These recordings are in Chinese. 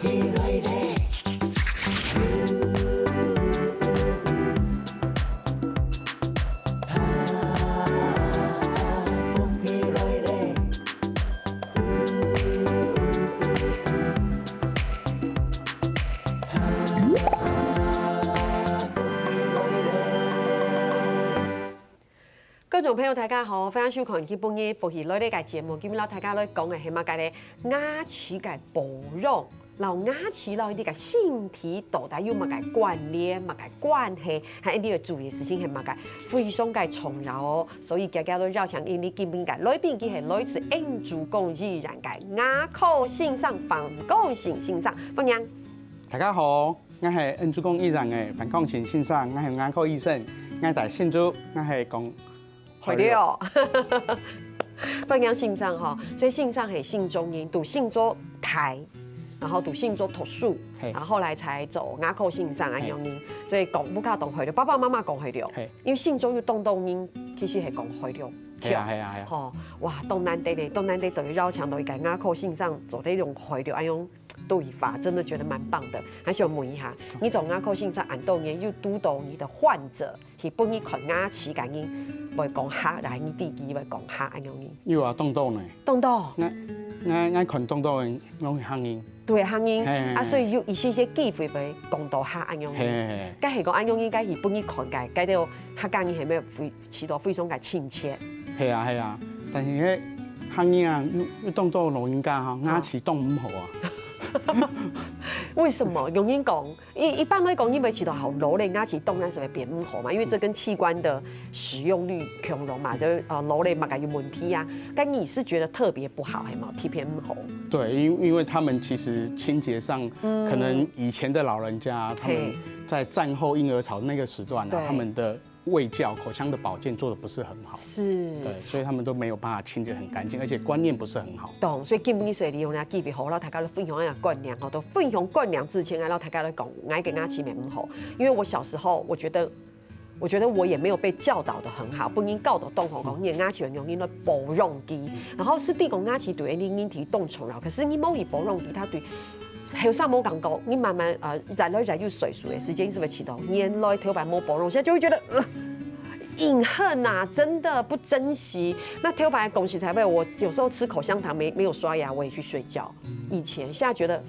观众朋友，大家好，欢迎收看今本日福喜类的节目。今日老大家来讲的是嘛，家的牙齿的保养，然后牙齿然后你个身体到底有嘛个关联、嘛个关系，还一定要注意事情是嘛个非常个重要哦。所以大家都绕墙，因为今本个来宾佢系来自恩主公依然个牙科线上反光性线上，欢迎。大家好，我系恩主公依然嘅反光性线上，我系牙科醫生，我大姓朱，我系講。会了，分养性上哈，所以性上系性中音，读性做台，然后读性做读书，然后后来才走牙口性上安样音，所以讲不卡讲会了，爸爸妈妈讲会了，因为性中有动音，其实系讲会了。係啊，吼，哇，當難得咧，當難得等於繞牆，等於喺牙口性上做呢種會了，哎用對法，真的覺得蠻棒的。還想問一下，你從牙口性上按到嘢，要督導你的患者，係幫你看牙齒感應，會講下，但係你自己會講下安樣嘢。要話動刀呢？動刀，我看動刀嘅，我會行音。對，行音啊，所以有一些機會會講到下安樣嘢。梗係講安樣嘢，梗係幫你看解，解到下講嘢係咩起到非常嘅親切。係啊，但是咧行音啊，要動到老人家嚇，牙齒動唔好啊。为什么？容易讲，一般来讲，因为起到好老的牙齿动那是会变不好嘛，因为这跟器官的使用率强弱嘛，就老的嘛有问题啊。但你是觉得特别不好，还冇贴片不好？对，因为他们其实清洁上，可能以前的老人家他们在战后婴儿潮那个时段啊，他们的卫教、口腔的保健做的不是很好，是，对，所以他们都没有办法清洁很干净，而且观念不是很好。懂，所以基本你利用咧机会好，让大家都分享一下观念，好，都分享观念之前，让大家都讲，爱给牙齿面唔好。因为我小时候，我觉得我也没有被教导的很好，不应教导动好讲，你牙齿用因来保养机，然后是地讲牙齿对你引体动重要，可是你某一保养机，它对。后生冇讲到，你慢慢日来日岁数的时间是会起到年来头发冇保养，现在就会觉得隐恨呐，真的不珍惜。那头发恭喜才会，我有时候吃口香糖没有刷牙，我也去睡觉。以前现在觉得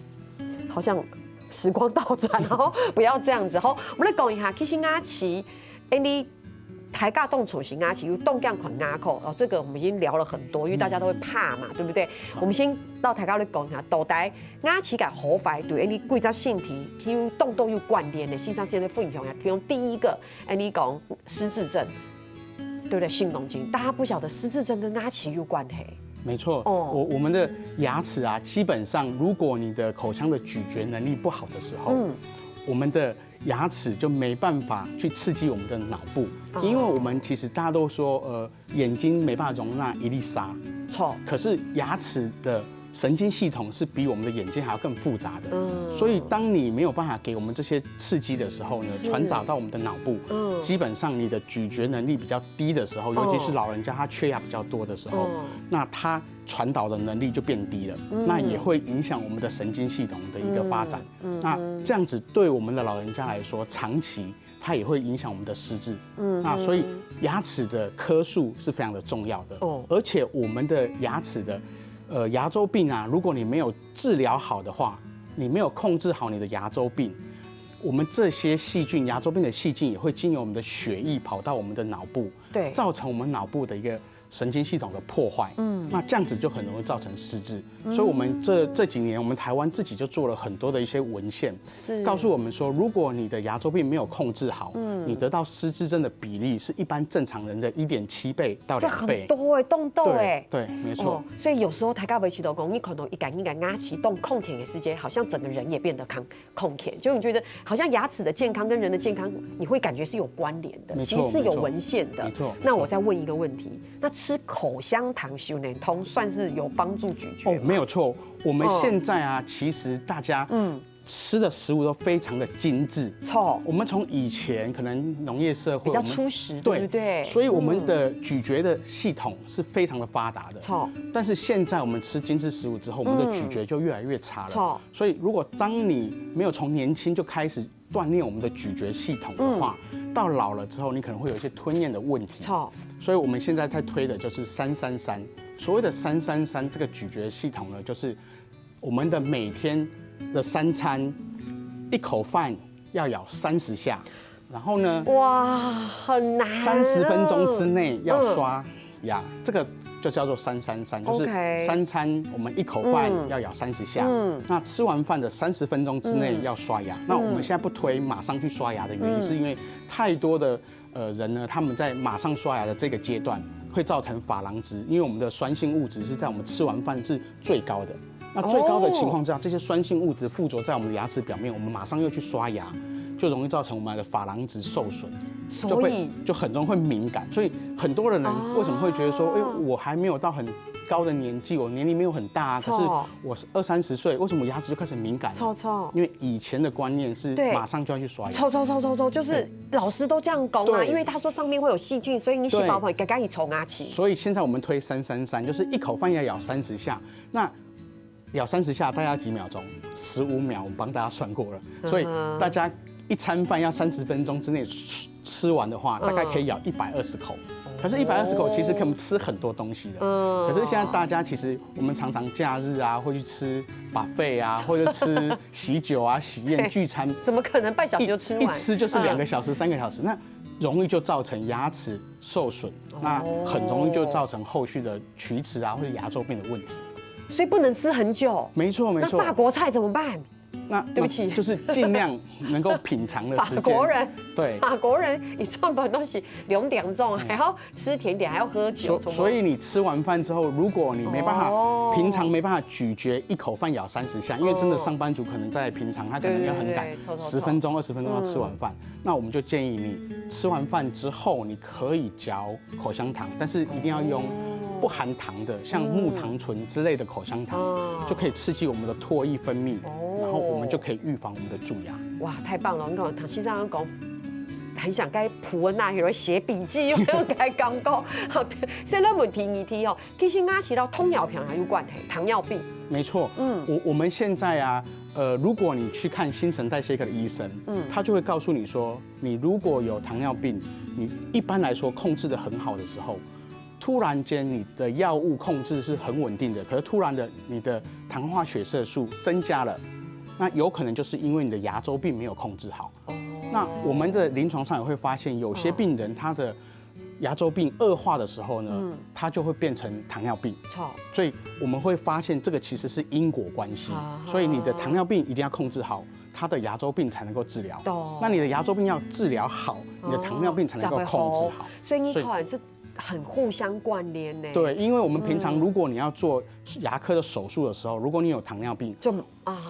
好像时光倒转，然后不要这样子。好，我们来讲一下，其实牙齿，你。抬架动手型牙齿有动量款牙口哦，这个我们已经聊了很多，因为大家都会怕嘛，对不对？我们先到抬架来讲一下，到底牙齿嘅好坏对你规则身体有动都有关联的。事实上，现在分享一下，比如第一个，你讲失智症，对不对？性动症，大家不晓得失智症跟牙齿有关系。没错，我们的牙齿啊，基本上如果你的口腔的咀嚼能力不好的时候，我们的牙齿就没办法去刺激我们的脑部，因为我们其实大家都说，眼睛没办法容纳一粒沙，错。可是牙齿的神经系统是比我们的眼睛还要更复杂的，所以当你没有办法给我们这些刺激的时候呢，传导到我们的脑部，基本上你的咀嚼能力比较低的时候，尤其是老人家他缺牙比较多的时候，那他传导的能力就变低了，那也会影响我们的神经系统的一个发展。那这样子对我们的老人家来说，长期它也会影响我们的失智。那所以牙齿的颗数是非常的重要的。而且我们的牙齿的牙周病啊，如果你没有治疗好的话，你没有控制好你的牙周病，我们这些细菌，牙周病的细菌也会经由我们的血液跑到我们的脑部，对，造成我们脑部的一个神经系统的破坏，那这样子就很容易造成失智。所以我们这几年，我们台湾自己就做了很多的一些文献，告诉我们说，如果你的牙周病没有控制好，你得到失智症的比例是一般正常人的1.7倍到2倍，这很多动豆哎，对，没错。所以有时候大家维持到讲，你可能一感牙齿动空甜的时间，好像整个人也变得空甜，就你觉得好像牙齿的健康跟人的健康，你会感觉是有关联的，其实是有文献的。没错。那我再问一个问题，那吃口香糖修能通算是有帮助咀嚼吗？没有错，我们现在啊，其实大家吃的食物都非常的精致。我们从以前可能农业社会比较粗食，对不对？所以我们的咀嚼的系统是非常的发达的。但是现在我们吃精致食物之后，我们的咀嚼就越来越差了。所以如果当你没有从年轻就开始锻炼我们的咀嚼系统的话，到老了之后，你可能会有一些吞咽的问题。所以我们现在在推的就是333。所谓的333这个咀嚼系统呢，就是我们的每天的3餐，一口饭要咬30下，然后呢，哇，很难，30分钟之内要刷牙，这个就叫做333，就是3餐我们一口饭要咬30下，那吃完饭的30分钟之内要刷牙。那我们现在不推马上去刷牙的原因，是因为太多的人呢，他们在马上刷牙的这个阶段会造成珐琅质，因为我们的酸性物质是在我们吃完饭是最高的。那最高的情况之下，这些酸性物质附着在我们的牙齿表面，我们马上又去刷牙，就容易造成我们的珐琅质受损，就很容易会敏感。所以很多的人为什么会觉得说，我还没有到很高的年纪，我年龄没有很大，可是我是20-30岁，为什么我牙齿就开始敏感了？因为以前的观念是马上就要去刷牙，就是老师都这样讲啊，因为他说上面会有细菌，所以你洗宝宝该赶紧冲牙齿。所以现在我们推333，就是一口饭要咬30下，那咬30下大概要几秒钟？15秒，我们帮大家算过了。所以大家一餐饭要30分钟之内吃完的话，大概可以咬120口。可是120口其实可以吃很多东西的。可是现在大家其实我们常常假日啊会去吃buffet啊，或者吃喜酒啊、喜宴聚餐，怎么可能半小时就吃完？一吃就是2个小时、3个小时，那容易就造成牙齿受损，那很容易就造成后续的龋齿啊或者牙周病的问题。所以不能吃很久。没错。那法国菜怎么办？那对不起，就是尽量能够品尝的时间。法国人一创本东西2点钟，还要吃甜点，还要喝酒。所以你吃完饭之后，如果你没办法平常没办法咀嚼一口饭咬30下，因为真的上班族可能在平常他可能要很赶，10分钟、20分钟要吃完饭，那我们就建议你吃完饭之后，你可以嚼口香糖，但是一定要用不含糖的，像木糖醇之类的口香糖，就可以刺激我们的唾液分泌，然后我们就可以预防我们的蛀牙。哇，太棒了！你讲唐先生讲，很想该普文啊，有人写笔记，有没有该讲过？好，现在问题2题哦，其实牙齿到糖尿病还有关系，糖尿病。没错，我们现在啊，如果你去看新陈代谢科的医生，他就会告诉你说，你如果有糖尿病，你一般来说控制得很好的时候，突然间你的药物控制是很稳定的，可是突然的你的糖化血色素增加了，那有可能就是因为你的牙周病没有控制好。那我们的临床上也会发现，有些病人他的牙周病恶化的时候呢，他就会变成糖尿病。所以我们会发现这个其实是因果关系，所以你的糖尿病一定要控制好，他的牙周病才能够治疗。那你的牙周病要治疗好，你的糖尿病才能够控制好。所以你看这很互相关联呢。对，因为我们平常如果你要做牙科的手术的时候，如果你有糖尿病，就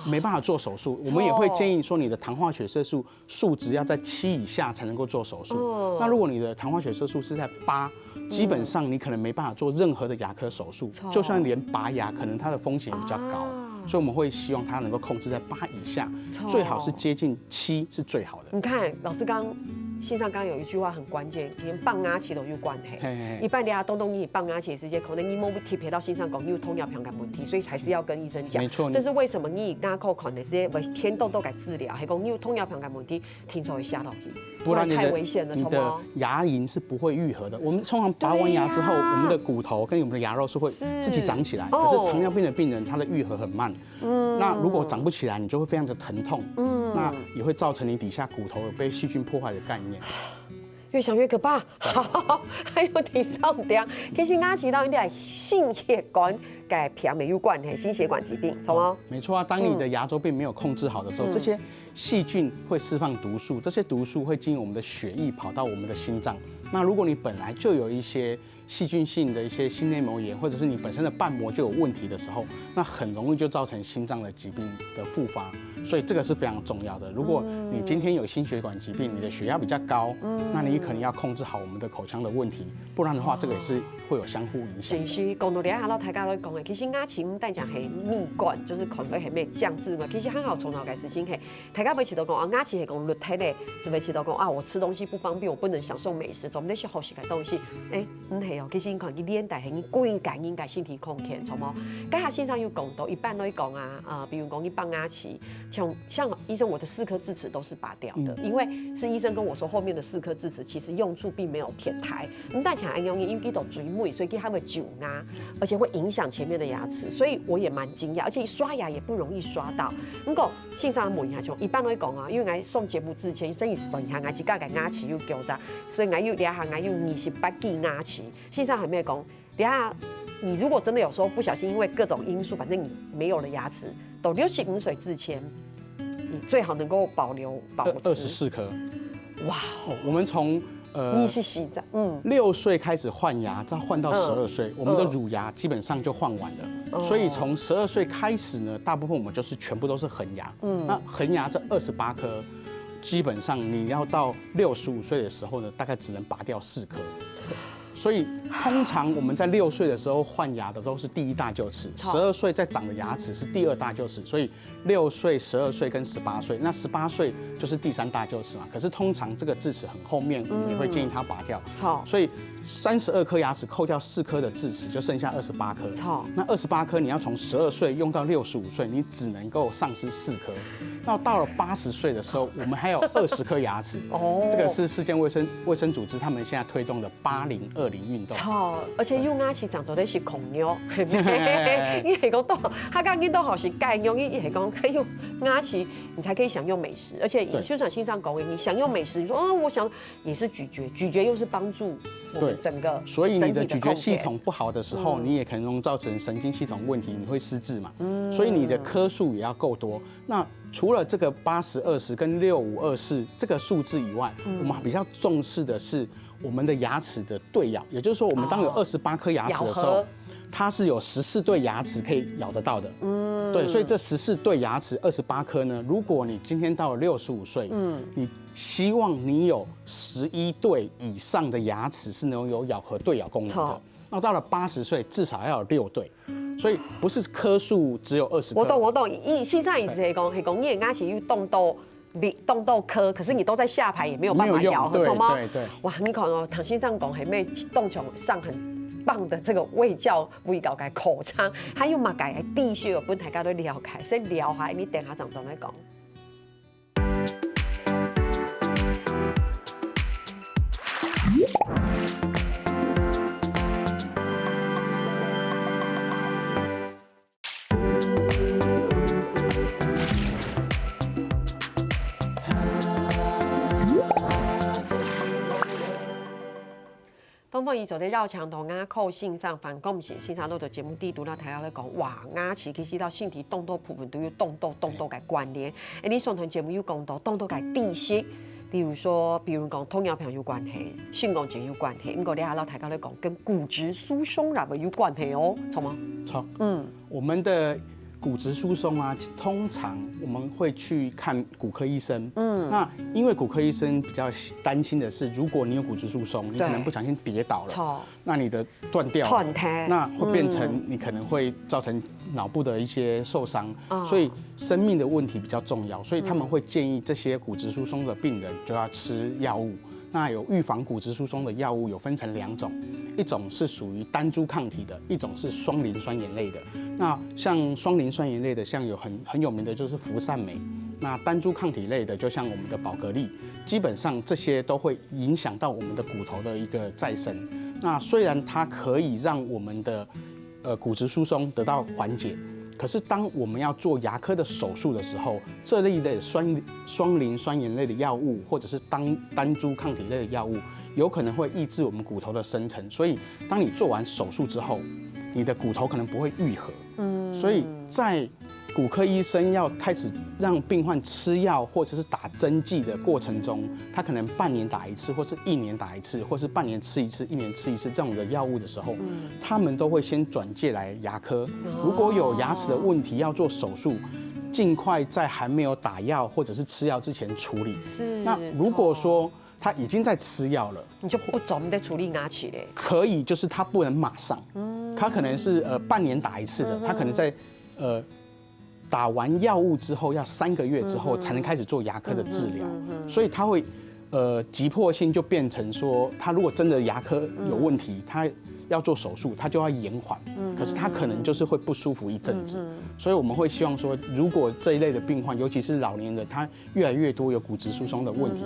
没办法做手术。我们也会建议说，你的糖化血色素数值要在7以下才能够做手术。那如果你的糖化血色素是在8，基本上你可能没办法做任何的牙科手术，就算连拔牙，可能它的风险也比较高。所以我们会希望它能够控制在8以下，最好是接近7是最好的。你看，老师线上刚刚有一句话很关键，连放牙齿都有关系。一般的东你放牙齿的时间，可能你没贴到线上讲，你有糖尿病的问题，所以还是要跟医生讲。没错，这是为什么你牙口可能是天痘痘该治疗，还讲你有糖尿病的问题，听说会吓到你，不然太危险了。你的牙龈是不会愈合的。我们通常拔完牙之后，我们的骨头跟我们的牙肉是会自己长起来，可是糖尿病的病人他的愈合很慢。那如果长不起来，你就会非常的疼痛。那也会造成你底下骨头有被细菌破坏的概念。越想越可怕。好，还有第3点，其实牙齿到一点心血管改平没有关系，心血管疾病，懂吗？没错啊，当你的牙周病没有控制好的时候，这些细菌会释放毒素，这些毒素会经由我们的血液跑到我们的心脏。那如果你本来就有一些细菌性的一些心内膜炎，或者是你本身的瓣膜就有问题的时候，那很容易就造成心脏的疾病的复发。所以这个是非常重要的。如果你今天有心血管疾病，你的血压比较高，那你可能要控制好我们的口腔的问题，不然的话，这个也是会有相互影响。是讲到了，大家都讲的，其实牙齿但讲系蜜罐，就是可能系咩降智嘛。其实很好从头开始先系，大家每次都讲啊，牙齿系讲立体的，是每次都讲啊，我吃东西不方便，我不能享受美食，总得去好食嘅东西。唔系哦，其实可能你脸带系你规感应该身体控制，错冇？家下线上有讲到，一般都会讲啊，比如讲一绑牙齿。像医生，我的4颗智齿都是拔掉的，因为是医生跟我说，后面的4颗智齿其实用处并没有填台。但想安用因为都嘴木，所以它会久牙，而且会影响前面的牙齿，所以我也蛮惊讶，而且刷牙也不容易刷到。不过线上问一下，一般都会讲啊，因为我送节目之前，医生算一下，我自己的牙齿有纠杂，所以我有两下我有28支牙齿。线上还没有讲，你如果真的有时候不小心因为各种因素，反正你没有了牙齿，到65岁之前，你最好能够保持24颗。哇，我们从你是西藏，6岁开始换牙，再换到12岁，我们的乳牙基本上就换完了。所以从12岁开始呢，大部分我们就是全部都是恒牙。那恒牙这28颗，基本上你要到65岁的时候呢，大概只能拔掉4颗。所以通常我们在6岁的时候换牙的都是第1大臼齿，12岁再长的牙齿是第2大臼齿，所以6岁、12岁跟18岁，那18岁就是第3大臼齿嘛。可是通常这个智齿很后面，我们也会建议它拔掉。所以32颗牙齿扣掉4颗的智齿，就剩下28颗。那28颗你要从12岁用到65岁，你只能够丧失4颗。那到了80岁的时候，我们还有20颗牙齿。这个是世界卫生组织他们现在推动的80-20运动。而且用牙齿长做的是孔妞，因为讲到他刚刚都好是钙用，因为讲用牙齿你才可以享用美食，而且宣传性上讲，你享用美食，你说我想也是咀嚼又是帮助我们整个，所以你的咀嚼系统不好的时候，你也可能造成神经系统问题，你会失智嘛。所以你的颗数也要够多。那除了这个80-20跟65-24这个数字以外，我们比较重视的是我们的牙齿的对咬，也就是说，我们当有28颗牙齿的时候，它是有14对牙齿可以咬得到的。对，所以这14对牙齿28颗呢，如果你今天到了65岁，你希望你有11对以上的牙齿是能有咬合对咬功能的。那到了80岁，至少要有6对。所以不是颗数只有20颗。我懂。现在意思是讲，你的牙齿有动到颗，可是你都在下排，也没有办法咬合，懂吗？对。哇，你看哦，唐先生讲还没动墙上很棒的这个卫教卫教改口腔，还有嘛改地区有本大家都了解，所以了解你等下怎来讲。东方医所在绕墙头牙扣线上反共性线上录的节目地图那台下咧讲，哇，牙齿其实到身体动作部分都有动作嘅关联。你上堂节目有讲到动作嘅知识，比如讲糖尿病有关系，肾功能有关系。不过你下老台下咧讲，跟骨质疏松有关系哦，错吗？错。我们的骨质疏松啊，通常我们会去看骨科医生。那因为骨科医生比较担心的是，如果你有骨质疏松，你可能不小心跌倒了，那你的断掉了，那会变成你可能会造成脑部的一些受伤，所以生命的问题比较重要，所以他们会建议这些骨质疏松的病人就要吃药物。那有预防骨质疏松的药物有分成2种，一种是属于单株抗体的，一种是双磷酸盐类的。那像双磷酸盐类的，像有很有名的就是福善美。那单株抗体类的，就像我们的宝格丽，基本上这些都会影响到我们的骨头的一个再生。那虽然它可以让我们的骨质疏松得到缓解，可是当我们要做牙科的手术的时候，这类的双磷酸盐类的药物，或者是单株抗体类的药物，有可能会抑制我们骨头的生成。所以当你做完手术之后，你的骨头可能不会愈合。所以在骨科医生要开始让病患吃药或者是打针剂的过程中，他可能半年打一次，或是1年打一次，或是半年吃一次、1年吃一次这种的药物的时候，他们都会先转介来牙科。如果有牙齿的问题要做手术，尽快在还没有打药或者是吃药之前处理。是。那如果说他已经在吃药了，你就不总得处理牙齿嘞。可以，就是他不能马上，他可能是半年打一次的，他可能在打完药物之后要3个月之后才能开始做牙科的治疗，所以他会急迫性就变成说，他如果真的牙科有问题，他要做手术，他就要延缓，可是他可能就是会不舒服一阵子，所以我们会希望说，如果这一类的病患，尤其是老年人，他越来越多有骨质疏松的问题，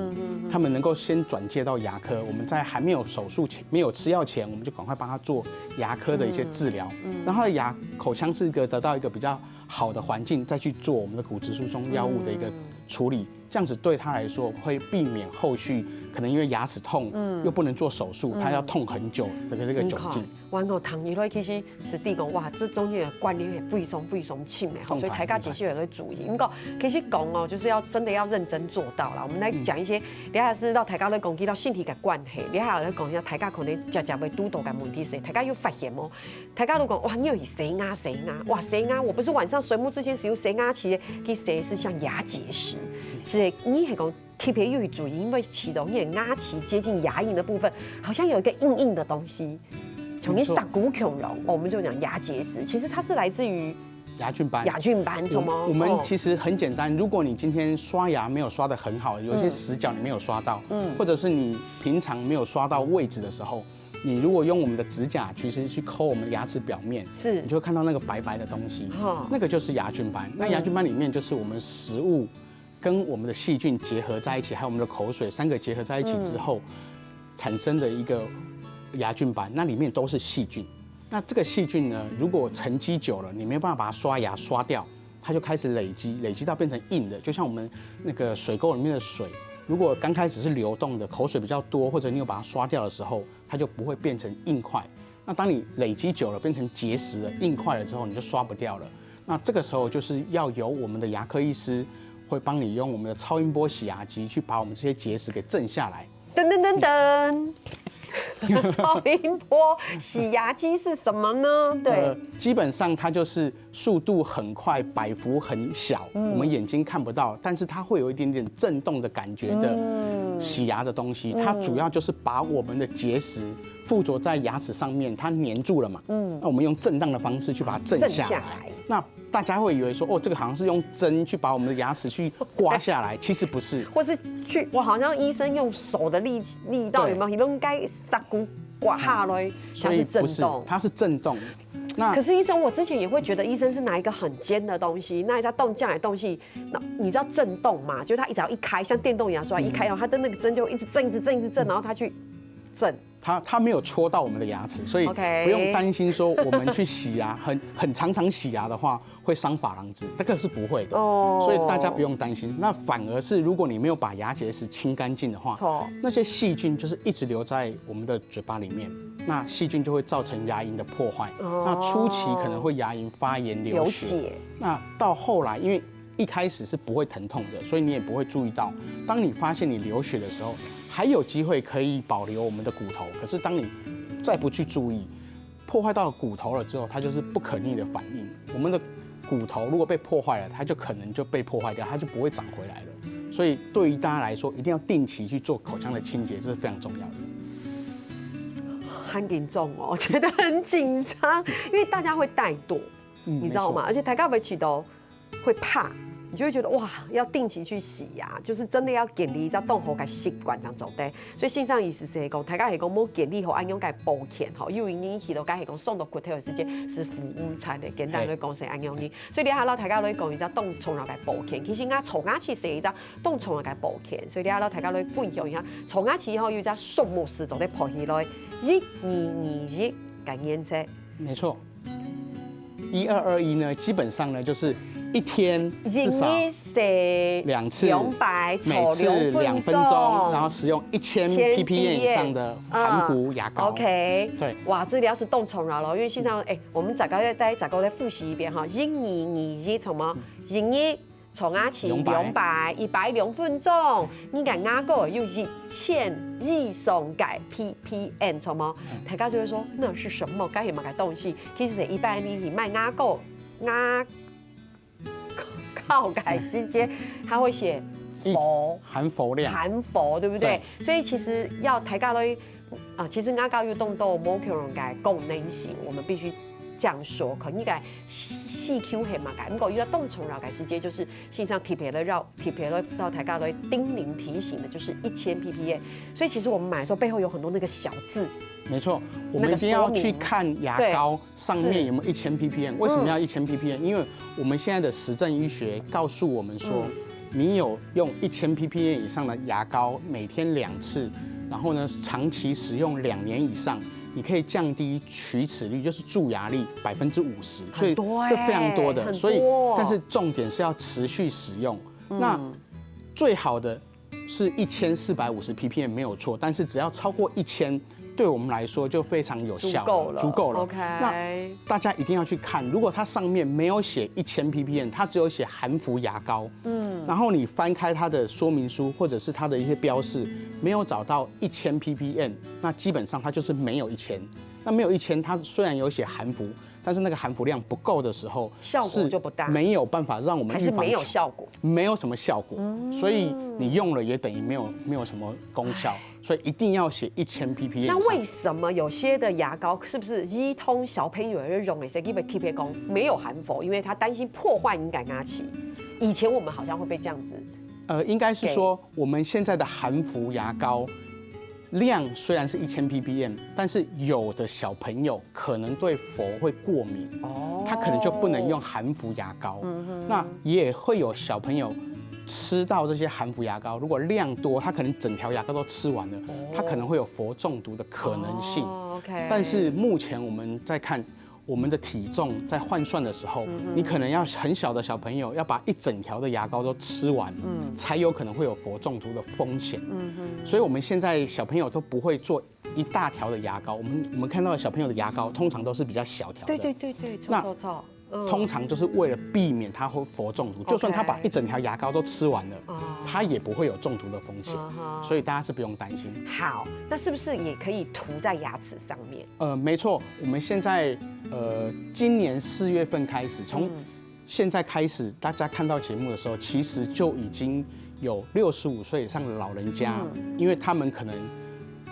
他们能够先转介到牙科，我们在还没有手术前、没有吃药前，我们就赶快帮他做牙科的一些治疗，让他的口腔是得到一个比较好的环境，再去做我们的骨质疏松药物的一个处理，这样子对他来说会避免后续可能因为牙齿痛，又不能做手术，他要痛很久这个窘境。我讲糖医类其实是地讲哇，这中间的观念也非常深的，所以大家其实也要注意。不过其实讲哦，就是要真的要认真做到啦。我们来讲一些，你还是到大家来讲到身体的关系，你还要来讲一下大家可能常会拄到的问题是，大家有发现哦，大家都讲哇，你有洗牙，哇洗牙，我不是晚上睡梦之前是有洗牙期的，其实是像牙结石，是你系讲。特别要注意，因为启动你的牙齿接近牙龈的部分，好像有一个硬硬的东西，从你杀骨恐龙，我们就讲牙结石，其实它是来自于牙菌斑。牙菌斑什么？我们其实很简单，如果你今天刷牙没有刷得很好，有些死角你没有刷到，或者是你平常没有刷到位置的时候，你如果用我们的指甲其实去抠我们的牙齿表面，是你就会看到那个白白的东西，那个就是牙菌斑。那牙菌斑里面就是我们食物跟我们的细菌结合在一起，还有我们的口水3个结合在一起之后，产生的一个牙菌斑，那里面都是细菌。那这个细菌呢，如果沉积久了，你没有办法把它刷牙刷掉，它就开始累积到变成硬的，就像我们那个水沟里面的水，如果刚开始是流动的，口水比较多，或者你有把它刷掉的时候，它就不会变成硬块。那当你累积久了，变成结石了、硬块了之后，你就刷不掉了。那这个时候就是要由我们的牙科医师会帮你用我们的超音波洗牙机去把我们这些结石给震下来。噔噔噔噔，超音波洗牙机是什么呢？对，基本上它就是速度很快，摆幅很小，我们眼睛看不到，但是它会有一点点震动的感觉的洗牙的东西。它主要就是把我们的结石附着在牙齿上面，它粘住了嘛。那我们用震荡的方式去把它震下来。那大家会以为说，哦，这个好像是用针去把我们的牙齿去刮下来，其实不是。或是我好像医生用手的力道有没有？你应该杀骨刮下来，它是震动，它是震动。可是医生，我之前也会觉得医生是拿一个很尖的东西，那一下动这样的东西，那你知道震动嘛？就是它只要一开，像电动牙刷一开，然后它的那个针就一直震，然后它去震。它没有戳到我们的牙齿，所以不用担心说我们去洗牙很常洗牙的话会伤珐琅质，这个是不会的，所以大家不用担心。那反而是如果你没有把牙结石清干净的话，那些细菌就是一直留在我们的嘴巴里面，那细菌就会造成牙龈的破坏。那初期可能会牙龈发炎流血，那到后来因为一开始是不会疼痛的，所以你也不会注意到。当你发现你流血的时候，还有机会可以保留我们的骨头。可是当你再不去注意，破坏到骨头了之后，它就是不可逆的反应。我们的骨头如果被破坏了，它就可能就被破坏掉，它就不会长回来了。所以对于大家来说，一定要定期去做口腔的清洁，这是非常重要的。很严重哦，我觉得很紧张，因为大家会怠惰，你知道吗？而且大家会起都会怕，你就会觉得哇，要定期去洗牙，就是真的要建立在动好个习惯这样做的。所以线上意思是讲，大家是讲冇建立好按用个保健吼，因为引起到家是讲送到骨头的时间是服务餐的，简单来讲是按用呢。所以你下老大家来讲，伊只动从那个保健，其实牙虫牙齿是一只动从那个保健，所以你下老大家来分享一下，虫牙齿以后有只数目字做在破起来，1、2、2、1个颜色。没错，1221呢，基本上呢就是一天至少2次200，每次2分钟，然后使用1000 ppm 以上的含氟牙膏。OK， 对，哇，这里要是动宠了咯，因为现在我们再复习一遍哈，1、2、2什么1、从牙齿200分钟，你讲牙膏有1000以上嘅 ppm 什么？大家就会说那是什么？该什么嘅东西？其实一般你卖牙膏牙膏嘅时间，它会写氟含氟量，含氟对不对？所以其实要大家咧其实牙膏要动到某种嘅功能性，我们必须这样说，可能个细 Q 系嘛，咁个要动宠了嘅时间，就是实际上特别的到大家都叮咛提醒的，就是1000 ppm。所以其实我们买的时候背后有很多那个小字。没错，我们一定要去看牙膏上面有没有1000 ppm。为什么要1000 ppm？因为我们现在的实证医学告诉我们说，你有用1000 ppm 以上的牙膏，每天2次，然后呢长期使用2年以上。你可以降低龋齿率，就是蛀牙率50%，所以这非常多的。所以，但是重点是要持续使用。那最好的是1450 ppm 没有错，但是只要超过1000，对我们来说就非常有效，足够了。OK， 那大家一定要去看，如果它上面没有写1000 ppm， 它只有写含氟牙膏，然后你翻开它的说明书或者是它的一些标示，没有找到1000 ppm， 那基本上它就是没有1000。那没有1000，它虽然有写含氟，但是那个含氟量不够的时候，效果就不大，没有办法让我们预防，还是没有效果，没有什么效果，所以你用了也等于没有什么功效，所以一定要写1000 ppm。那为什么有些的牙膏是不是一通小朋友的用的时候，因为特别讲没有含氟，因为他担心破坏敏感牙齿。以前我们好像会被这样子，应该是说我们现在的含氟牙膏。量虽然是1000 ppm， 但是有的小朋友可能对氟会过敏，他可能就不能用含氟牙膏。那也会有小朋友吃到这些含氟牙膏，如果量多，他可能整条牙膏都吃完了，他可能会有氟中毒的可能性。但是目前我们在看我们的体重在换算的时候，你可能要很小的小朋友要把一整条的牙膏都吃完，才有可能会有氟中毒的风险。所以我们现在小朋友都不会做一大条的牙膏，我们看到的小朋友的牙膏通常都是比较小条的。对，错。通常就是为了避免他会氟中毒，就算他把一整条牙膏都吃完了，他也不会有中毒的风险，所以大家是不用担心。好，那是不是也可以涂在牙齿上面？没错，我们现在今年4月份开始，从现在开始，大家看到节目的时候，其实就已经有65岁以上的老人家，因为他们可能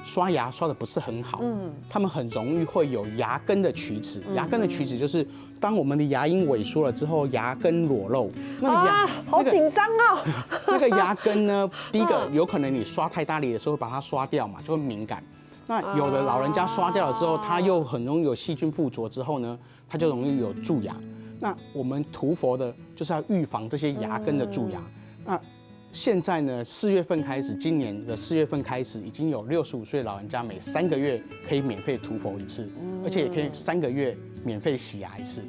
刷牙刷的不是很好，他们很容易会有牙根的龋齿。牙根的龋齿就是当我们的牙龈萎缩了之后，牙根裸露。好紧张哦。那个牙根呢，第一个有可能你刷太大力的时候会把它刷掉嘛，就会敏感。那有的老人家刷掉了之后，他又很容易有细菌附着之后呢，他就容易有蛀牙。那我们涂氟的就是要预防这些牙根的蛀牙。那现在呢，4月份开始，今年的4月份开始，已经有65岁的老人家每3个月可以免费涂氟1次，而且也可以3个月免费洗牙1次。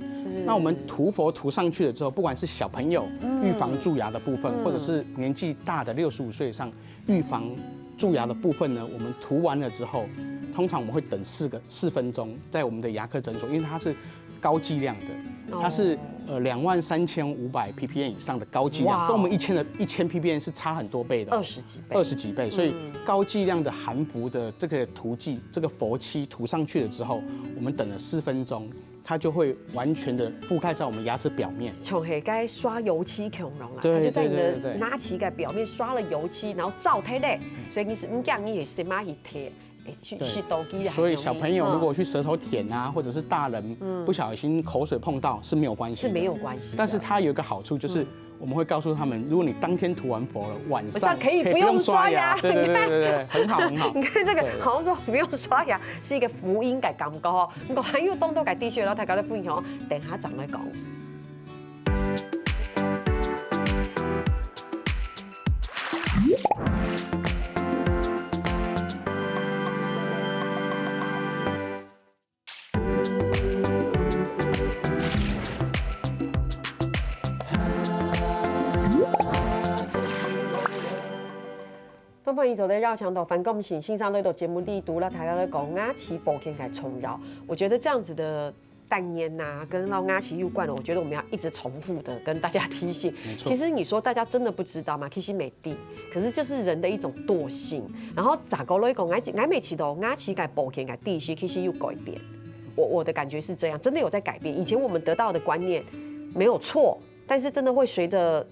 那我们涂氟涂上去了之后，不管是小朋友预防蛀牙的部分，或者是年纪大的65岁以上预防蛀牙的部分呢，我们涂完了之后，通常我们会等4分钟，在我们的牙科诊所，因为它是高剂量的，它是23500 ppm 以上的高剂量，跟我们1000 ppm 是差很多倍的，20几倍。所以高剂量的含氟的这个涂剂，这个氟漆涂上去了之后，我们等了4分钟，它就会完全的覆盖在我们牙齿表面。像是该刷油漆恐龙啊，对，就在你的牙齿的表面刷了油漆，然后照贴嘞，所以你是这样你也是蚂蚁贴。所以小朋友如果去舌头舔啊，或者是大人不小心口水碰到是没有关系的，是没有关系。但是它有一个好处就是，我们会告诉他们，如果你当天涂完氟了，晚上可以不用刷牙。对，很好。你看这个好像说不用刷牙是一个福音嘅感覺哦。不過喺要當到嘅啲嘢，大家都歡迎哦。等下再來講。欢迎走在绕墙头，反共性线上类的节目力读了，大家在讲牙齿保健该重要。我觉得这样子的概念呐，跟让牙齿有关的，我觉得我们要一直重复的跟大家提醒。其实你说大家真的不知道吗？其实没地，可是这是人的一种惰性。然后咋个来讲，牙每期的牙齿该保健该地息，其实有改变。我的感觉是这样，真的有在改变。以前我们得到的观念没有错，但是真的会随着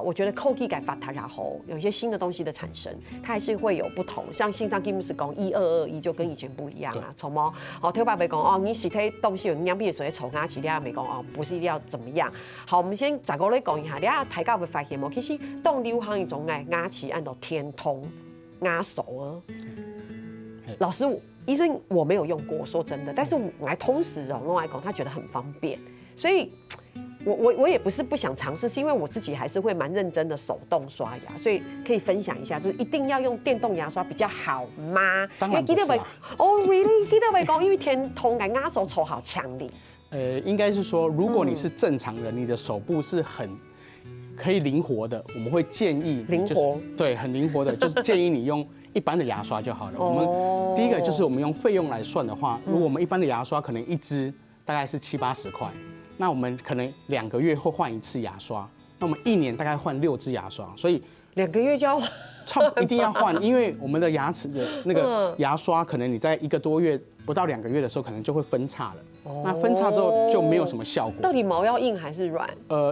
我觉得科技改发达然后有一些新的东西的产生，它还是会有不同。像线上 Games 讲1221就跟以前不一样啊，从吗？特别讲哦，你实体东西有营养比所以丑牙齿，你也没讲哦，不是一定要怎么样。好，我们先再过来讲一下，你啊大家会发现冇，其实当流行一种牙齿按照天通牙手哦。老师，医生我没有用过，说真的，但是我来通识人来讲，他觉得很方便，所以。我也不是不想尝试，是因为我自己还是会蛮认真的手动刷牙，所以可以分享一下，就是一定要用电动牙刷比较好吗？当然不是啊。哦 ，really？ 记得会讲，因为天通的牙手抽好强力。应该是说，如果你是正常人，你的手部是很可以灵活的，我们会建议灵活，对，很灵活的，就是建议你用一般的牙刷就好了。我们第一个就是我们用费用来算的话，如果我们一般的牙刷可能一支大概是70-80块。那我们可能2个月会换一次牙刷，那我们1年大概换6支牙刷，所以2个月就要一定要换，因为我们的牙齿的那个牙刷，可能你在1个多月不到2个月的时候，可能就会分叉了。那分叉之后就没有什么效果。到底毛要硬还是软？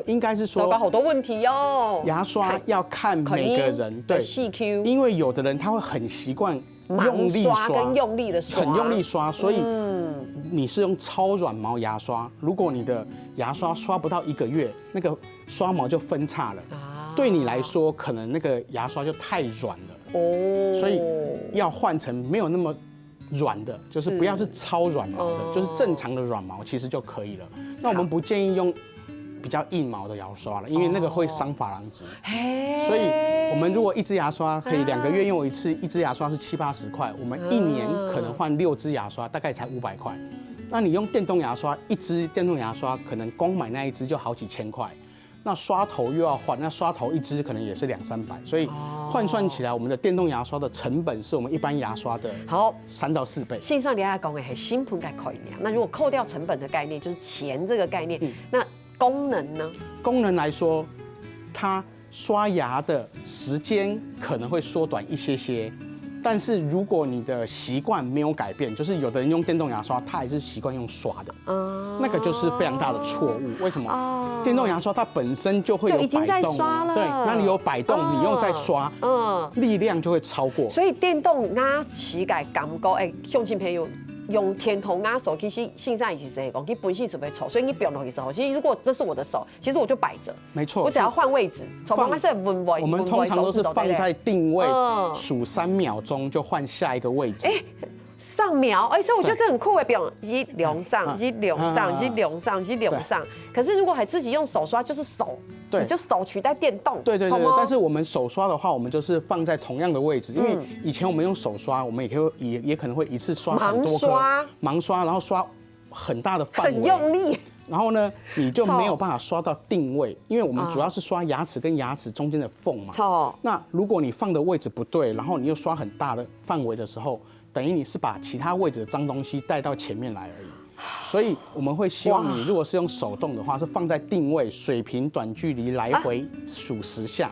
应该是说，糟糕，好多问题哦。牙刷要看每个人，对，细 Q， 因为有的人他会很习惯用力刷跟用力的刷，很用力刷，所以你是用超软毛牙刷。如果你的牙刷刷不到1个月，那个刷毛就分叉了，对你来说可能那个牙刷就太软了，所以要换成没有那么软的，就是不要是超软毛的，就是正常的软毛其实就可以了。那我们不建议用比较硬毛的牙刷了，因为那个会伤珐琅质。所以我们如果1支牙刷可以2个月用一次，1支牙刷是70-80块，我们1年可能换6支牙刷，大概才500块。那你用电动牙刷，1支电动牙刷可能光买那1支就好几千块，那刷头又要换，那刷头1支可能也是200-300，所以换算起来，我们的电动牙刷的成本是我们一般牙刷的3到4倍。线上你要讲的是新品的概念，那如果扣掉成本的概念，就是钱这个概念，那功能呢？功能来说，它刷牙的时间可能会缩短一些。但是如果你的习惯没有改变，就是有的人用电动牙刷，他还是习惯用刷的，那个就是非常大的错误。为什么？电动牙刷它本身就会有摆动，就已经在刷了。对，那你有摆动，你又在刷，力量就会超过。所以电动牙齿改感觉，乡亲朋友。用天通牙手，其实线上也是讲，你本身是不会丑，所以你不用弄的时候，其实如果这是我的手，其实我就摆着，没错，我只要换位置，我们通常都是放在定位，数3秒钟就换下一个位置。上秒，所以我觉得这很酷哎，比如一量上，一量上，一量上，一量上。可是如果还自己用手刷，就是手，对，就手取代电动。对。但是我们手刷的话，我们就是放在同样的位置，因为以前我们用手刷，我们也可能会一次刷很多颗，盲刷，然后刷很大的范围，很用力。然后呢，你就没有办法刷到定位，因为我们主要是刷牙齿跟牙齿中间的缝嘛。那如果你放的位置不对，然后你又刷很大的范围的时候，等于你是把其他位置的脏东西带到前面来而已，所以我们会希望你如果是用手动的话，是放在定位水平短距离来回数10下，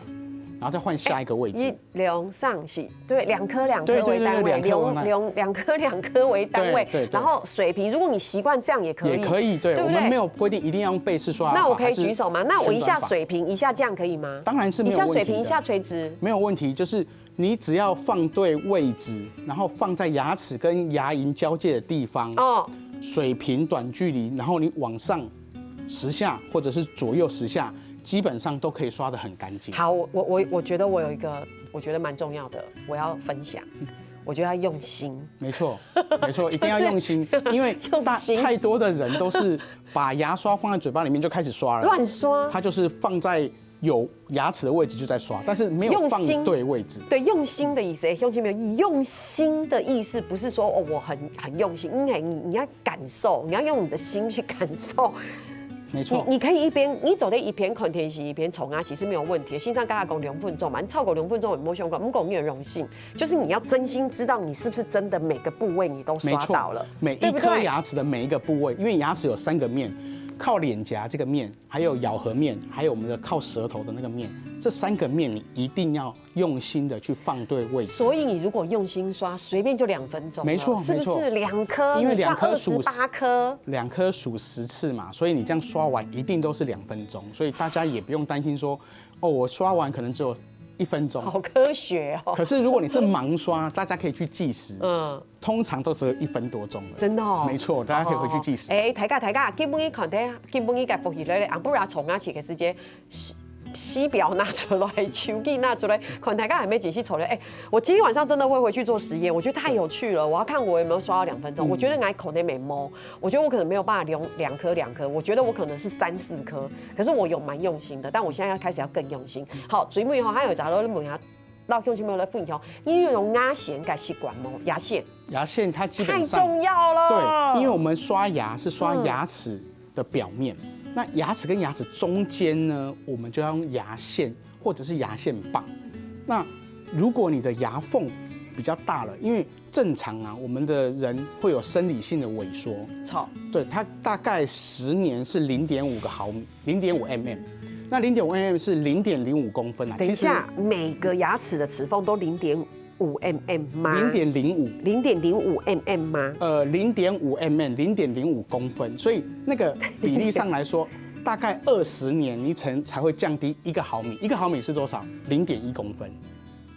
然后再换下一个位置。一量上是，对，2颗2颗为单位，2颗2颗为单位，然后水平，如果你习惯这样也可以，也可以，对，我们没有规定一定要用背式刷。那我可以举手吗？那我一下水平，一下这样可以吗？当然是没有问题的。一下水平，一下垂直，没有问题，就是你只要放对位置，然后放在牙齿跟牙龈交界的地方，水平短距离，然后你往上10下或者是左右10下，基本上都可以刷得很干净。好，我觉得我有一个我觉得蛮重要的，我要分享。我觉得要用心。没错，一定要用心，因为太多的人都是把牙刷放在嘴巴里面就开始刷了，乱刷。他就是放在有牙齿的位置就在刷，但是没有放对位置。对，用心的意思，兄弟们，用心的意思不是说我很用心，因为你要感受，你要用你的心去感受。没错，你可以你走在一边看天时一边冲啊，其实没有问题。线上刚才讲2分钟嘛，你超过2分钟也没相关，不讲你的荣幸，就是你要真心知道你是不是真的每个部位你都刷到了，每一颗牙齿的每一个部位，因为牙齿有3个面。靠脸颊这个面，还有咬合面，还有我们的靠舌头的那个面，这3个面你一定要用心的去放对位置。所以你如果用心刷，随便就2分钟，没错，是不是2颗？因为2颗数28颗，2颗数10次嘛，所以你这样刷完一定都是2分钟，所以大家也不用担心说，哦，我刷完可能只有1分钟，好科学哦。可是如果你是盲刷，大家可以去计时，通常都只有1分多钟了。真的哦，没错，大家可以回去计时。大家，基本伊看睇，基本伊该复习咧，不然从牙齿嘅时间。西表拿出来，手机拿出来，看大家还没仔细瞅了。我今天晚上真的会回去做实验，我觉得太有趣了。我要看我有没有刷到2分钟。我觉得我口内没摸，我觉得我可能没有办法2颗，我觉得我可能是3、4颗。可是我有蛮用心的，但我现在要开始要更用心。好，水母以后还有找到问下，老乡亲们来分享，你有用牙线改习惯吗？牙线它基本上太重要了。对，因为我们刷牙是刷牙齿的表面。那牙齿跟牙齿中间呢，我们就要用牙线或者是牙线棒。那如果你的牙缝比较大了，因为正常啊，我们的人会有生理性的萎缩。对，它大概10年是0.5个毫米，0.5 mm。那0.5 mm 是0.05公分啊。等一下，每个牙齿的齿缝都0.5 mm 吗？0.05 mm 吗？0.5 mm， 0.05公分，所以那个比例上来说，大概20年你才会降低1个毫米。1个毫米是多少？0.1公分。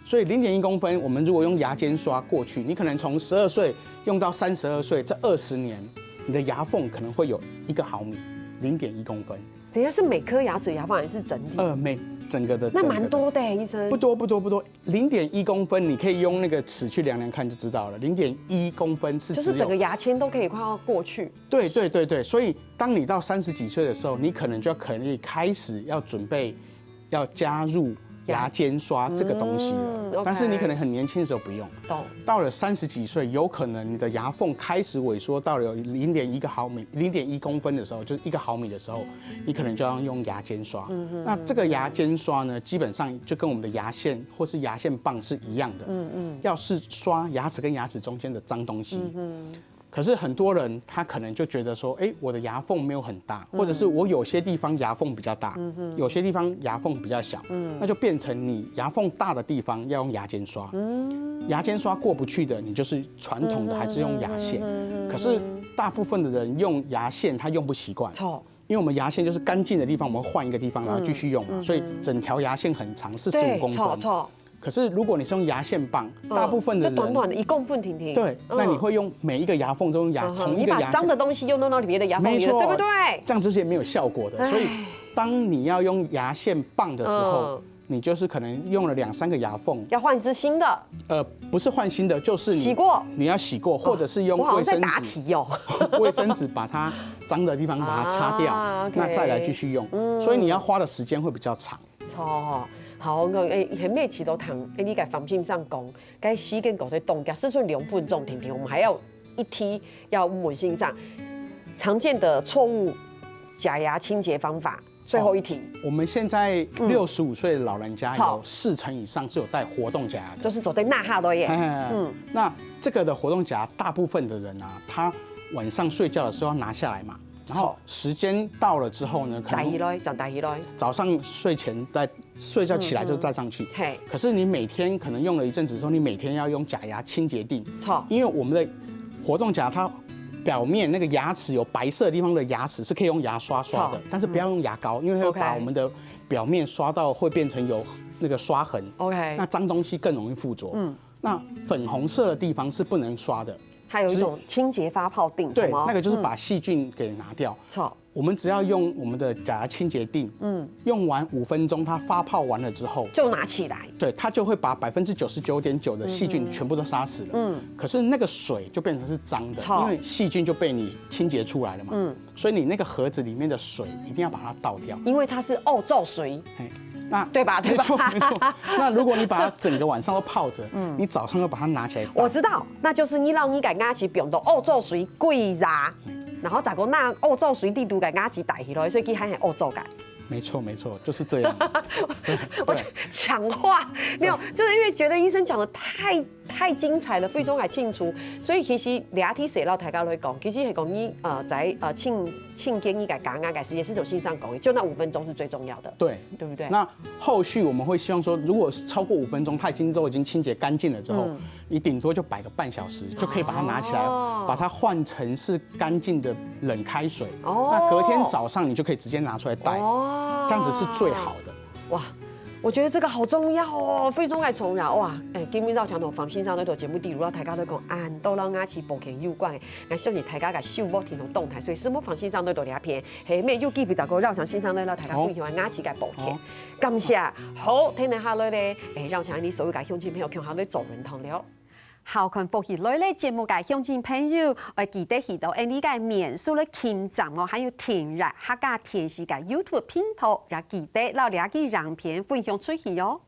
所以0.1公分，我们如果用牙尖刷过去，你可能从12岁用到32岁，这20年，你的牙缝可能会有1个毫米，0.1公分。等一下，是每颗牙齿牙缝还是整体？整个的那蛮多的，医生。不多，0.1公分，你可以用那个尺去量量看就知道了。0.1公分是就是整个牙签都可以快要过去。对，所以当你到30几岁的时候，你可能可以开始要准备要加入牙尖刷这个东西了，但是你可能很年轻的时候不用。到了30几岁，有可能你的牙缝开始萎缩到了0.1个毫米、0.1公分的时候，就是1个毫米的时候，你可能就要用牙尖刷。那这个牙尖刷呢，基本上就跟我们的牙线或是牙线棒是一样的。要是刷牙齿跟牙齿中间的脏东西。可是很多人他可能就觉得说，我的牙缝没有很大，或者是我有些地方牙缝比较大，有些地方牙缝比较小，那就变成你牙缝大的地方要用牙尖刷，牙尖刷过不去的，你就是传统的还是用牙线。可是大部分的人用牙线他用不习惯，因为我们牙线就是干净的地方我们会换一个地方然后继续用嘛，所以整条牙线很长，45公分。可是如果你是用牙线棒，大部分的人就短短的1公分停。对，那你会用每一个牙缝都用同一个牙线，你把脏的东西又弄到别的牙缝里面，对不对？这样子是没有效果的。所以当你要用牙线棒的时候，你就是可能用了2、3个牙缝，要换一支新的。不是换新的，就是洗过，你要洗过，或者是用卫生纸，卫生纸把它脏的地方把它擦掉，那再来继续用。所以你要花的时间会比较长。好，我很每次都谈，你在防性上讲，该时间搞对动家，是说2分钟停。我们还要一题要问性上常见的错误假牙清洁方法。最后一题，我们现在65岁的老人家有40%以上是有戴活动假牙的，就是走在那哈的耶。那这个的活动假牙，大部分的人啊，他晚上睡觉的时候要拿下来嘛。然后时间到了之后呢，可能早上睡前再睡觉起来就戴上去。可是你每天可能用了一阵子之后，你每天要用假牙清洁锭。因为我们的活动假牙它表面那个牙齿有白色的地方的牙齿是可以用牙刷刷的，但是不要用牙膏，因为会把我们的表面刷到会变成有那个刷痕。那脏东西更容易附着。那粉红色的地方是不能刷的。它有一种清洁发泡锭，对，那个就是把细菌给拿掉。我们只要用我们的假牙清洁锭，用完5分钟，它发泡完了之后，就拿起来，对，它就会把99.9%的细菌全部都杀死了。可是那个水就变成是脏的，因为细菌就被你清洁出来了嘛。所以你那个盒子里面的水一定要把它倒掉，因为它是沤皱水。那对吧？没错。那如果你把它整个晚上都泡着，你早上又把它拿起来，我知道，那就是你让你敢拿起表都沤皱水贵啦。然后再讲那欧洲随地都给牙齿带起来，所以去喊欧洲感。没错，没错，就是这样。我强化没有，就是因为觉得医生讲的太精彩了，肺中癌清除，所以其实俩题写到大家来讲，其实系讲你在庆建一个讲啊，也是一种线上讲，就那5分钟是最重要的，对，对不对？那后续我们会希望说，如果超过5分钟，它都已经清洁干净了之后，你顶多就摆个半小时，就可以把它拿起来，把它换成是干净的冷开水。那隔天早上你就可以直接拿出来戴，这样子是最好的。哇！我觉得这个好重要哦，肺中癌重燃哇！今日绕墙头防线上那套节目，例如大家都讲都让牙齿保健有关的，相信大家嘅手部听从动态，所以什么防线上那套两片，下面又继续找个绕墙线上那套大家分享牙齿嘅保健。感谢，好，听下来咧，绕墙你所有嘅乡亲朋友，看下你做人堂了。好看福喜类节目嘅乡亲朋友，我记得去到你嘅面书咧添赞哦，还有填入客家电视嘅 YouTube 频道，也记得留两句影片分享出去哦。